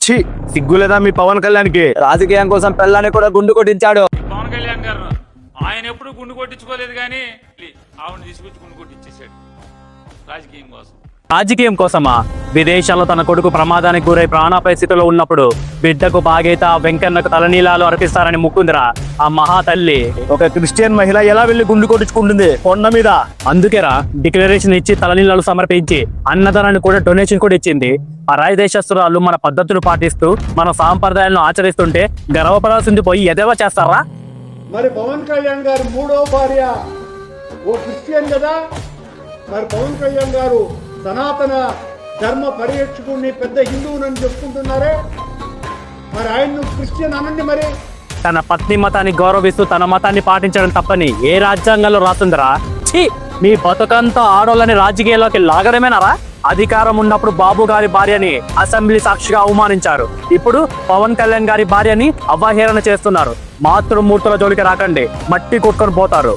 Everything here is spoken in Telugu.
ఛీ, సిగ్గులేదా మీ పవన్ కళ్యాణ్కి? రాజకీయం కోసం పెళ్ళాన్ని కూడా గుండు కొట్టించాడు. పవన్ కళ్యాణ్ గారు ఆయన ఎప్పుడు గుండు కొట్టించుకోలేదు, కానీ ఆవిడ తీసుకొచ్చి గుండు కొట్టించేసాడు రాజకీయం కోసం. రాజకీయం కోసమా? విదేశాల్లో తన కొడుకు ప్రమాదానికి గురై ప్రాణాపాయ స్థితిలో ఉన్నప్పుడు బిడ్డకు బాగైతే ఆ వెంకన్నకు తలనీలాలు అర్పిస్తారని ముక్కుందిరా ఆ మహా తల్లి. ఒక క్రిస్టియన్ మహిళ ఎలా వెళ్ళి గుండు కొట్టించుకుంటుంది కొండ మీద? అందుకేరా డిక్లరేషన్ ఇచ్చి తలనీలాలు సమర్పించి అన్నదానాన్ని కూడా డొనేషన్ కూడా ఇచ్చింది. ఆ రాజదేశస్తురాలు మన పద్ధతులు పాటిస్తూ మన సాంప్రదాయాలను ఆచరిస్తుంటే గర్వపడాల్సింది పోయి ఎదేవా చేస్తారా? మరి పవన్ కళ్యాణ్ గారు మూడో భార్య ఓ క్రిస్టియన్ కదా, మరి పవన్ కళ్యాణ్ గారు సనాతన ధర్మ పరిరక్షకుడిని పెద్ద హిందువునని చెప్పుకుంటున్నారే, మరి ఆయన్ను క్రిస్టియన్ అనండి. మరి తన పత్ని మతాన్ని గౌరవిస్తూ తన మతాన్ని పాటించడం తప్పని ఏ రాజ్యాంగంలో రాస్తుందిరా? ఛీ, మీ బతుకంతా ఆడోళ్ళని రాజకీయాల్లోకి లాగడమేనారా? అధికారం ఉన్నప్పుడు బాబు గారి భార్యని అసెంబ్లీ సాక్షిగా అవమానించారు, ఇప్పుడు పవన్ కళ్యాణ్ గారి భార్యని అవహేళన చేస్తున్నారు. మాతృమూర్తుల జోలికి రాకండి, మట్టి కొట్టుకొని పోతారు.